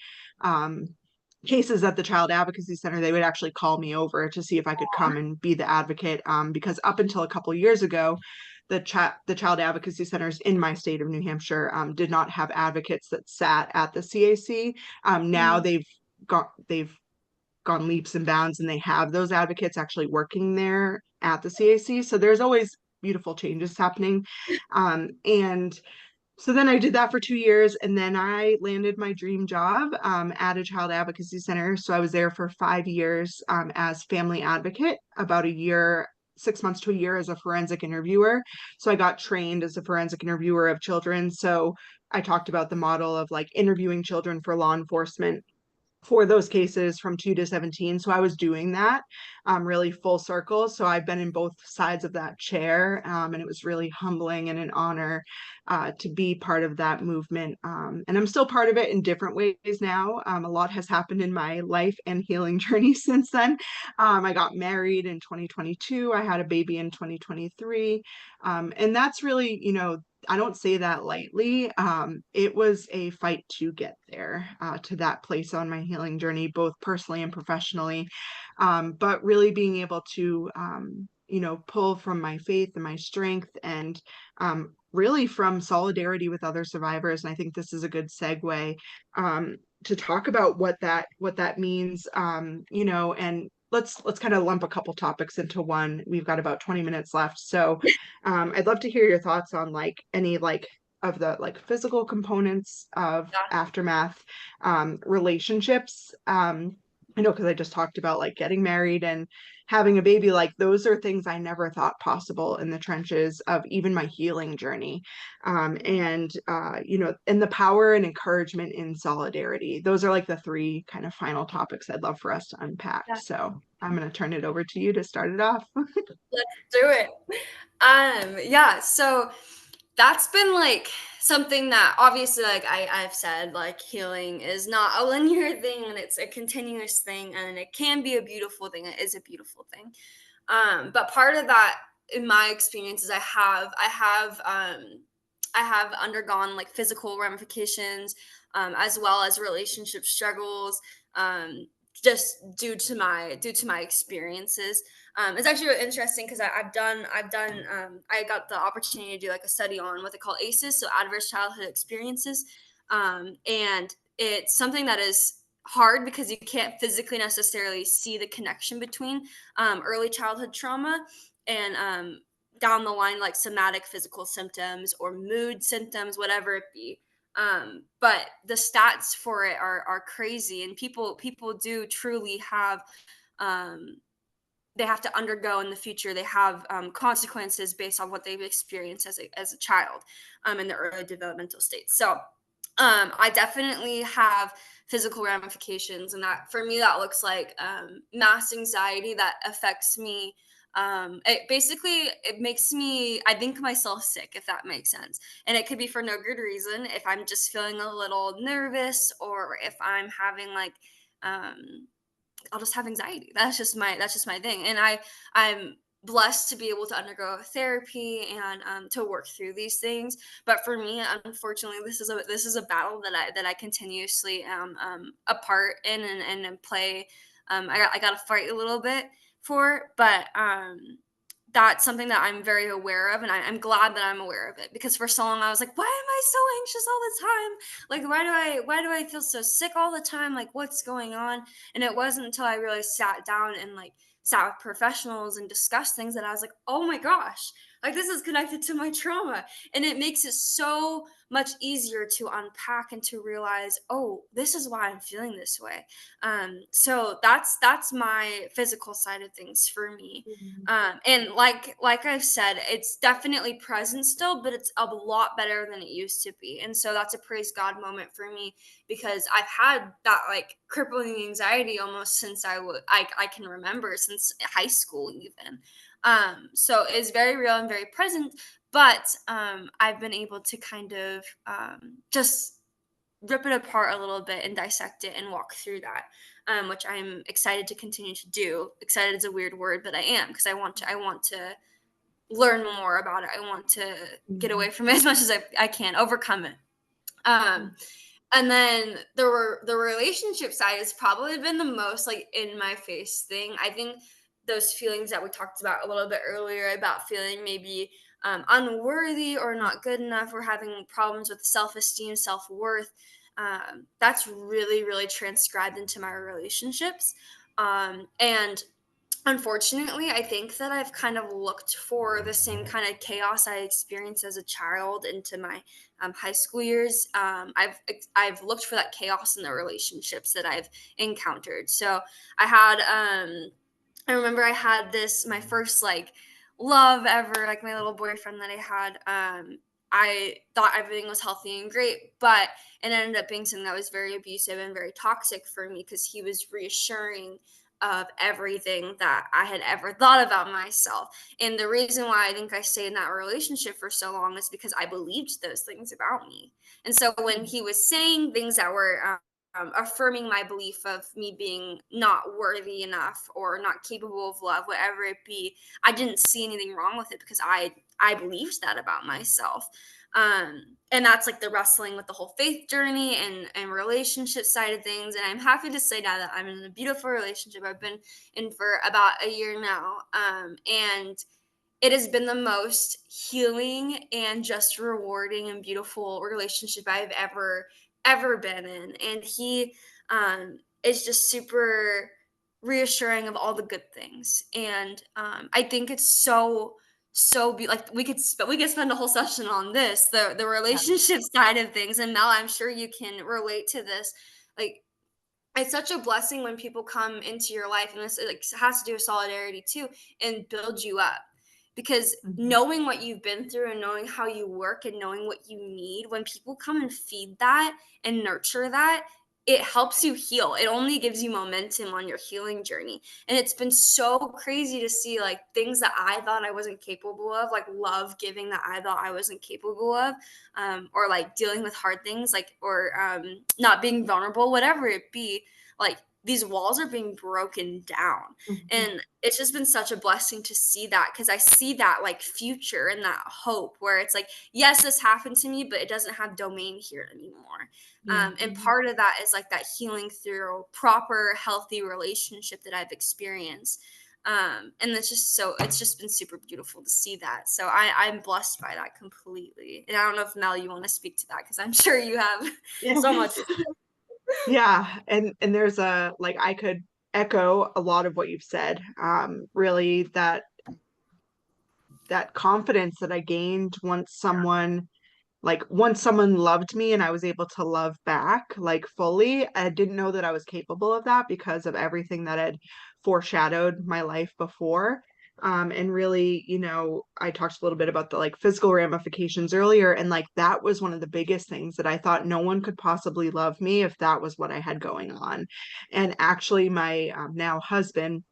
cases at the child advocacy center, they would actually call me over to see if I could come and be the advocate. Because up until a couple years ago, the child advocacy centers in my state of New Hampshire did not have advocates that sat at the CAC. Now they've gone leaps and bounds, and they have those advocates actually working there at the CAC. So there's always beautiful changes happening. And so then I did that for 2 years, and then I landed my dream job at a child advocacy center. So I was there for 5 years as family advocate, about a year, 6 months to a year as a forensic interviewer. So I got trained as a forensic interviewer of children. So I talked about the model of like interviewing children for law enforcement for those cases from 2 to 17. So I was doing that really full circle. So I've been in both sides of that chair, and it was really humbling and an honor to be part of that movement. And I'm still part of it in different ways now. A lot has happened in my life and healing journey since then. I got married in 2022. I had a baby in 2023. And that's really, I don't say that lightly. It was a fight to get there, to that place on my healing journey, both personally and professionally. But really being able to, pull from my faith and my strength, and really from solidarity with other survivors. And I think this is a good segue to talk about what that means, and let's kind of lump a couple topics into one. We've got about 20 minutes left. So I'd love to hear your thoughts on like any like of the like physical components of aftermath relationships. Because I just talked about like getting married and having a baby. Like those are things I never thought possible in the trenches of even my healing journey. And the power and encouragement in solidarity. Those are like the three kind of final topics I'd love for us to unpack. Yeah. So I'm going to turn it over to you to start it off. Let's do it. So that's been like something that obviously, like I've said, like healing is not a linear thing, and it's a continuous thing, and it can be a beautiful thing. It is a beautiful thing. But part of that, in my experience, is I have undergone like physical ramifications, as well as relationship struggles, just due to my experiences. It's actually really interesting because I got the opportunity to do like a study on what they call ACEs, so adverse childhood experiences, and it's something that is hard because you can't physically necessarily see the connection between early childhood trauma and down the line like somatic physical symptoms or mood symptoms, whatever it be. But the stats for it are crazy, and people do truly have um, they have to undergo in the future. They have consequences based on what they've experienced as a child in the early developmental states. So I definitely have physical ramifications, and that for me that looks like mass anxiety that affects me. It makes me, I think myself sick, if that makes sense. And it could be for no good reason. If I'm just feeling a little nervous, or if I'm having like um, I'll just have anxiety. That's just my thing. And I'm blessed to be able to undergo therapy and to work through these things. But for me, unfortunately, this is a battle that I continuously am a part in and play. I got to fight a little bit for, but that's something that I'm very aware of, and I'm glad that I'm aware of it, because for so long I was like, why am I so anxious all the time? Like, why do I feel so sick all the time? Like, what's going on? And it wasn't until I really sat down and like sat with professionals and discussed things that I was like, oh my gosh, like this is connected to my trauma. And it makes it so much easier to unpack and to realize, oh, this is why I'm feeling this way. So that's my physical side of things for me. Mhm. And like I've said, it's definitely present still, but it's a lot better than it used to be. And so that's a praise God moment for me, because I've had that like crippling anxiety almost since I can remember, since high school even. So it's very real and very present, but I've been able to kind of just rip it apart a little bit and dissect it and walk through that, which I'm excited to continue to do. Excited is a weird word, but I am, because I want to learn more about it. I want to get Mhm. away from it as much as I can, overcome it. Um, and then the relationship side has probably been the most like in my face thing. I think those feelings that we talked about a little bit earlier, about feeling maybe unworthy or not good enough, or having problems with self-esteem, self-worth, that's really, really transcribed into my relationships. And unfortunately, I think that I've kind of looked for the same kind of chaos I experienced as a child into my high school years. I've looked for that chaos in the relationships that I've encountered. So I had I remember I had this my first like love ever, like my little boyfriend that I had. I thought everything was healthy and great, but it ended up being something that was very abusive and very toxic for me, because he was reassuring of everything that I had ever thought about myself. And the reason why I think I stayed in that relationship for so long is because I believed those things about me. And so when he was saying things that were affirming my belief of me being not worthy enough or not capable of love, whatever it be, I didn't see anything wrong with it, because I believed that about myself. And that's like the wrestling with the whole faith journey and relationship side of things. And I'm happy to say now that I'm in a beautiful relationship. I've been in for about a year now. And it has been the most healing and just rewarding and beautiful relationship I've ever been in. And he is just super reassuring of all the good things. And I think it's like we could spend a whole session on this, the Yeah. relationship side of things. And Mel, I'm sure you can relate to this. Like, it's such a blessing when people come into your life, and this like has to do with solidarity too, and build you up, because Mhm. knowing what you've been through and knowing how you work and knowing what you need, when people come and feed that and nurture that, it helps you heal. It only gives you momentum on your healing journey. And it's been so crazy to see like things that I thought I wasn't capable of, like love giving that I thought I wasn't capable of, or like dealing with hard things, like, or not being vulnerable, whatever it be. Like, these walls are being broken down. Mhm. And it's just been such a blessing to see that, because I see that like future and that hope where it's like, yes, this happened to me, but it doesn't have domain here anymore. Yeah. And part of that is like that healing through proper, healthy relationship that I've experienced. And it's just been super beautiful to see that. So I'm blessed by that completely. And I don't know if Mel, you want to speak to that, because I'm sure you have so much. Yes. Yeah, and there's a like I could echo a lot of what you've said. Really that confidence that I gained once someone loved me and I was able to love back like fully. I didn't know that I was capable of that because of everything that had foreshadowed my life before. And really, I talked a little bit about the like physical ramifications earlier, and like that was one of the biggest things that I thought no one could possibly love me if that was what I had going on. And actually, my now husband,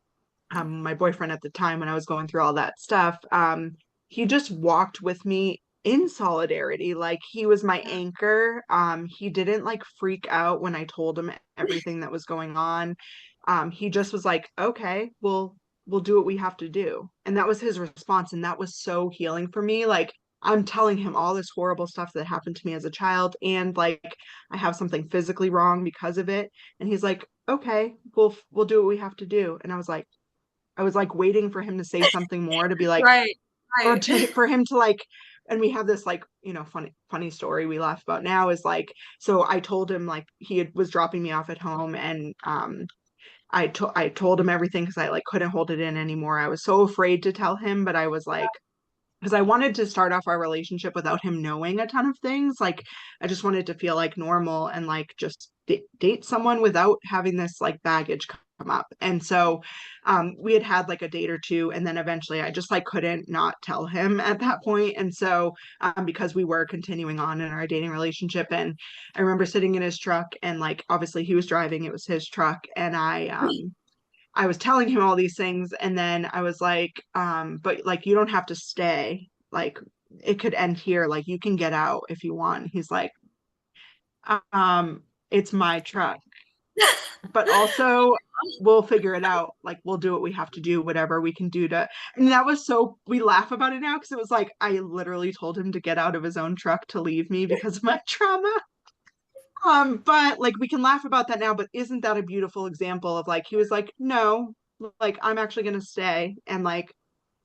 my boyfriend at the time when I was going through all that stuff, he just walked with me in solidarity. Like he was my anchor. He didn't like freak out when I told him everything that was going on. He just was like, okay, we'll do what we have to do. And that was his response. And that was so healing for me. Like I'm telling him all this horrible stuff that happened to me as a child. And like I have something physically wrong because of it. And he's like, okay, we'll do what we have to do. And I was like waiting for him to say something more to be like, Right, or right. for him to like, and we have this like, funny story we laugh about now is like, so I told him like was dropping me off at home, and I told him everything because I like couldn't hold it in anymore. I was so afraid to tell him, but I was like, because I wanted to start off our relationship without him knowing a ton of things. Like, I just wanted to feel like normal and like just date someone without having this like baggage come up. And so we had like a date or two, and then eventually I just like couldn't not tell him at that point. And so because we were continuing on in our dating relationship, and I remember sitting in his truck, and like obviously he was driving, it was his truck, and I was telling him all these things, and then I was like, but like you don't have to stay. Like it could end here. Like you can get out if you want. He's like, it's my truck. But also we'll figure it out. Like we'll do what we have to do, whatever we can do to. And that was so we laugh about it now because it was like I literally told him to get out of his own truck to leave me because of my trauma. But like we can laugh about that now, but isn't that a beautiful example of like he was like, no, like I'm actually gonna stay, and like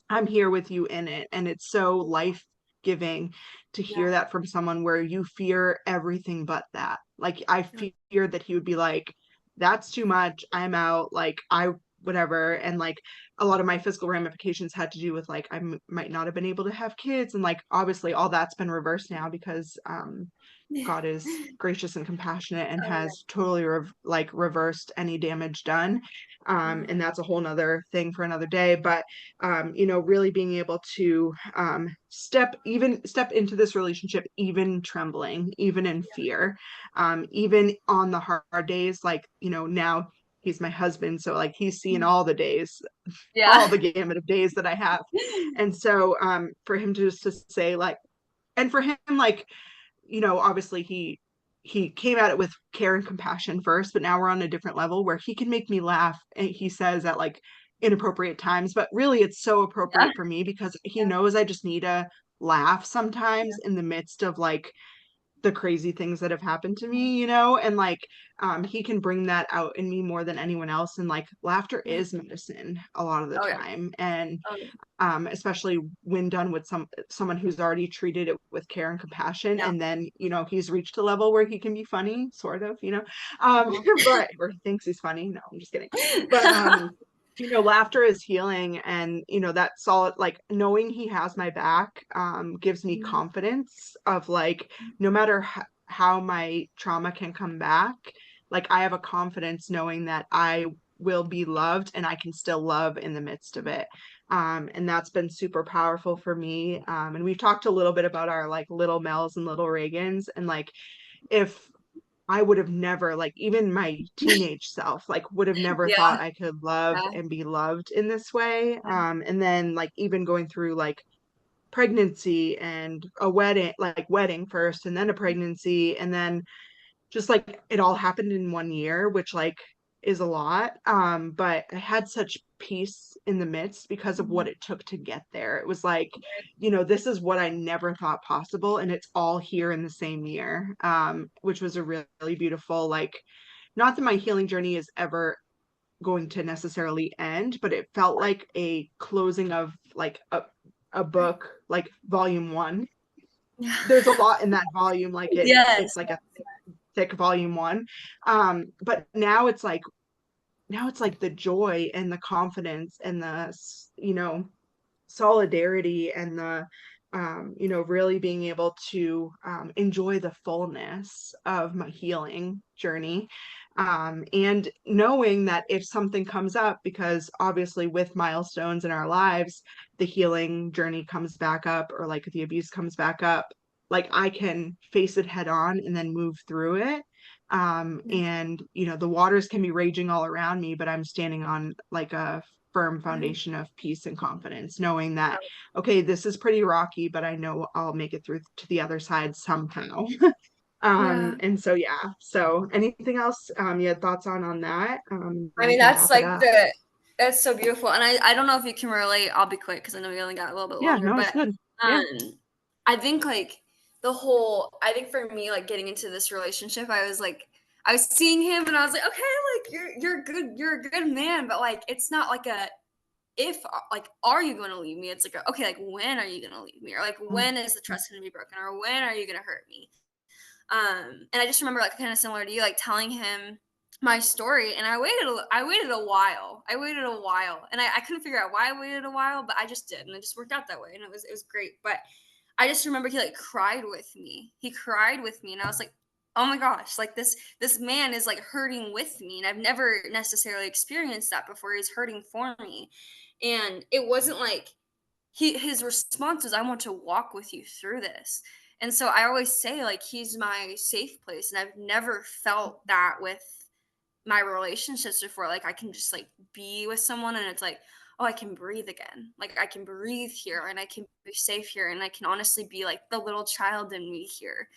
I'm here with you in it. And it's so life giving to hear Yeah. that from someone where you fear everything but that. Like I feared that he would be like, that's too much, I'm out, like I whatever. And like a lot of my physical ramifications had to do with like might not have been able to have kids, and like obviously all that's been reversed now because God is gracious and compassionate and Oh, has totally reversed any damage done. yeah. And that's a whole nother thing for another day. But really being able to step into this relationship, even trembling, even in fear, even on the hard days, like, now he's my husband. So like he's seen all the days, all Yeah. the gamut of days that I have. And so for him to just to say like, and for him, like, obviously he came at it with care and compassion first, but now we're on a different level where he can make me laugh, and he says at like inappropriate times, but really it's so Yeah. appropriate for me because he knows I just need a laugh sometimes in the midst of like the crazy things that have happened to me, and like he can bring that out in me more than anyone else. And like laughter Yeah. is medicine a lot of the Oh, yeah. time. And Oh, yeah. especially when done with someone who's already treated it with care and compassion, Yeah. and then he's reached a level where he can be funny, sort of, Uh-huh. but or he thinks he's funny. No, I'm just kidding. But laughter is healing, and that solid, like knowing he has my back gives me Mhm. confidence of like no matter how my trauma can come back, like I have a confidence knowing that I will be loved and I can still love in the midst of it. And that's been super powerful for me. And we've talked a little bit about our like little Mels and little Reagyns, and like if I would have never, like even my teenage self, like would have never Yeah. thought I could love Yeah. and be loved in this way. And then like even going through like pregnancy and a wedding first and then a pregnancy, and then just like it all happened in one year, which like is a lot. But I had such peace in the midst because of what it took to get there. It was like, this is what I never thought possible, and it's all here in the same year, which was a really beautiful, like, not that my healing journey is ever going to necessarily end, but it felt like a closing of like a book, like volume one. There's a lot in that volume, like it's Yes. like a thick volume one. But now it's like the joy and the confidence and the solidarity and the really being able to enjoy the fullness of my healing journey, and knowing that if something comes up, because obviously with milestones in our lives, the healing journey comes back up, or like the abuse comes back up, like I can face it head on and then move through it. And the waters can be raging all around me, but I'm standing on like a firm foundation of peace and confidence, knowing that, okay, this is pretty rocky, but I know I'll make it through to the other side somehow. Yeah. And so, yeah. So anything else you had thoughts on that? I We mean, can that's wrap it like up. that's so beautiful. And I don't know if you can relate. I'll be quick because I know we only got a little bit Yeah, longer. no, it's But good. Yeah. I think like I think for me, like getting into this relationship, I was seeing him and I was like, okay, like you're a good man, but like it's not like a if like are you going to leave me? It's like okay, like when are you going to leave me, or like when is the trust going to be broken, or when are you going to hurt me? And I just remember like kind of similar to you, like telling him my story, and I waited a while. I waited a while, and I couldn't figure out why I waited a while, but I just did, and it just worked out that way, and it was great. But I just remember he like cried with me. He cried with me, and I was like, oh my gosh, like this man is like hurting with me, and I've never necessarily experienced that before. He's hurting for me, and it wasn't like his response was, I want to walk with you through this. And so I always say like he's my safe place, and I've never felt that with my relationships before. Like I can just like be with someone and it's like, oh, I can breathe again. Like I can breathe here and I can be safe here and I can honestly be like the little child in me here.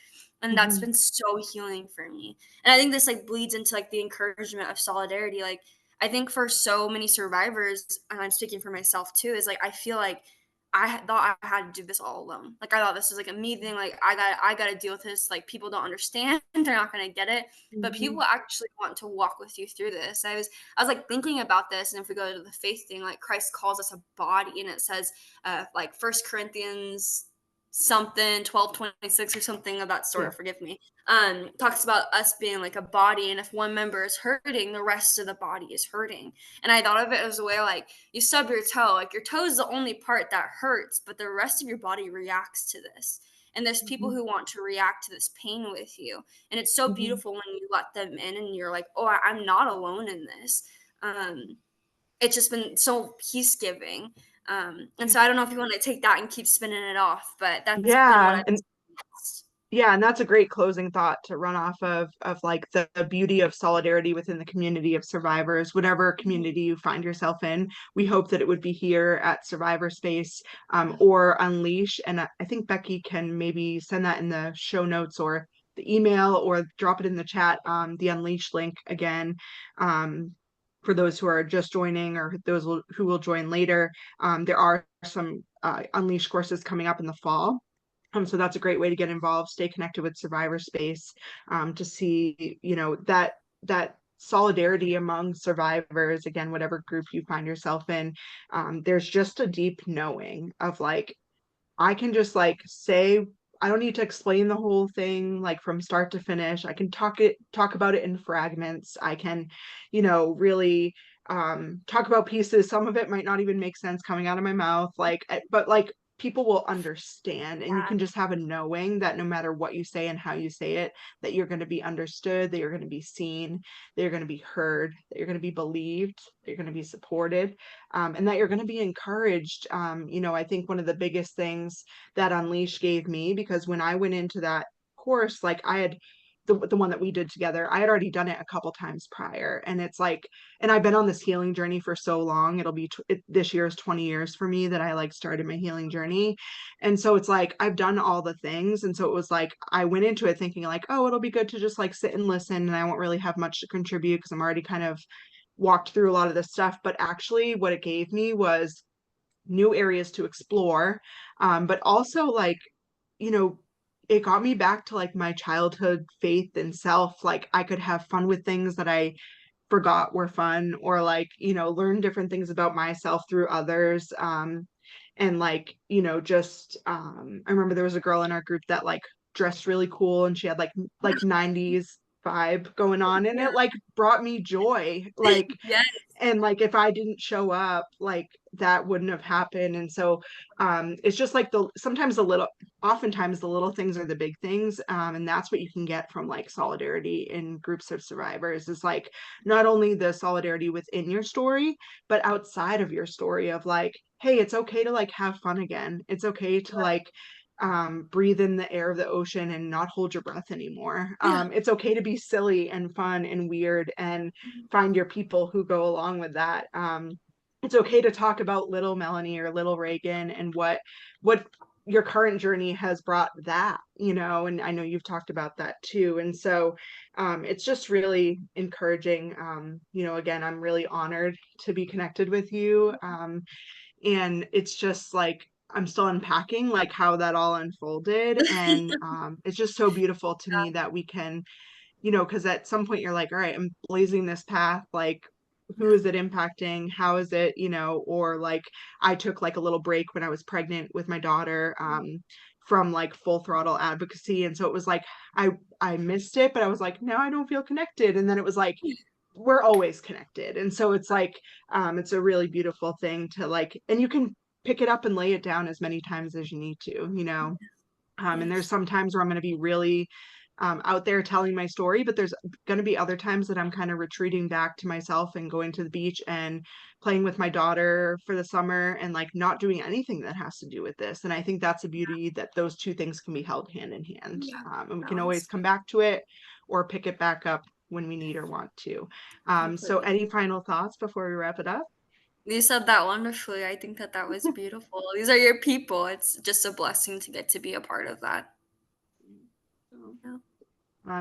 And that's Mhm. been so healing for me. And I think this like bleeds into like the encouragement of solidarity. Like I think for so many survivors, and I'm speaking for myself too, is like I feel like thought I had to do this all alone. Like I thought this was like a me thing. Like I got to deal with this. Like people don't understand. They're not gonna get it. But Mhm. people actually want to walk with you through this. I was like thinking about this, and if we go to the faith thing, like Christ calls us a body, and it says like First Corinthians something 12:26 or something of that Yeah. sort. Forgive me. Talks about us being like a body, and if one member is hurting, the rest of the body is hurting. And I thought of it as a way like you stub your toe, like your toe is the only part that hurts, but the rest of your body reacts to this. And there's people Mhm. who want to react to this pain with you. And it's so Mhm. beautiful when you let them in and you're like, oh, I'm not alone in this. Um, it's just been so peace giving. And Yeah. so I don't know if you want to take that and keep spinning it off, but that's been what Yeah. I've And experienced. yeah, and that's a great closing thought to run off of like the beauty of solidarity within the community of survivors, whatever community you find yourself in. We hope that it would be here at Survivor Space, or Unleash. And I think Becky can maybe send that in the show notes or the email, or drop it in the chat, the Unleash link again, for those who are just joining, or who will join later. There are some Unleash courses coming up in the fall. So that's a great way to get involved, stay connected with Survivor Space, to see, that solidarity among survivors, again, whatever group you find yourself in. There's just a deep knowing of like, I can just like say, I don't need to explain the whole thing like from start to finish. I can talk about it in fragments. I can, really talk about pieces. Some of it might not even make sense coming out of my mouth. Like, but like people will understand, and you can just have a knowing that no matter what you say and how you say it, that you're going to be understood, that you're going to be seen, that you're going to be heard, that you're going to be believed, that you're going to be supported, and that you're going to be encouraged. I think one of the biggest things that Unleash gave me, because when I went into that course, like the one that we did together, I had already done it a couple times prior. And it's like, and I've been on this healing journey for so long. It'll be this year is 20 years for me that I like started my healing journey. And so it's like I've done all the things. And so it was like I went into it thinking like, oh, it'll be good to just like sit and listen, and I won't really have much to contribute because I'm already kind of walked through a lot of this stuff. But actually what it gave me was new areas to explore. But also like, you know, it got me back to like my childhood faith and self. Like I could have fun with things that I forgot were fun, or like, you know, learn different things about myself through others. And like, you know, just I remember there was a girl in our group that like dressed really cool, and she had like 90s vibe going on, and Yeah. it like brought me joy. Like, Yes. and like if I didn't show up, like that wouldn't have happened. And so it's just like oftentimes the little things are the big things. And that's what you can get from like solidarity in groups of survivors, is like not only the solidarity within your story, but outside of your story, of like, hey, it's okay to like have fun again. It's okay to like breathe in the air of the ocean and not hold your breath anymore. It's okay to be silly and fun and weird, and find your people who go along with that. It's okay to talk about little Melanie or little Reagyn, and what your current journey has brought that, you know, and I know you've talked about that too. And so it's just really encouraging. You know, again, I'm really honored to be connected with you. And it's just like I'm still unpacking like how that all unfolded. And it's just so beautiful to me that we can, you know, because at some point you're like, all right, I'm blazing this path. Like, who is it impacting? How is it, you know, or like I took like a little break when I was pregnant with my daughter from like full throttle advocacy. And so it was like, I missed it, but I was like, now I don't feel connected. And then it was like, we're always connected. And so it's like, it's a really beautiful thing to like, and you can pick it up and lay it down as many times as you need to, you know. And there's Yes. some times where I'm going to be really out there telling my story, but there's going to be other times that I'm kind of retreating back to myself and going to the beach and playing with my daughter for the summer, and like not doing anything that has to do with this. And I think that's a beauty, that those two things can be held hand in hand. Yeah. And we can always Balance. come back to it or pick it back up when we need or want to. So Completely. any final thoughts before we wrap it up? You said that wonderfully. I think that that was beautiful. These are your people. It's just a blessing to get to be a part of that.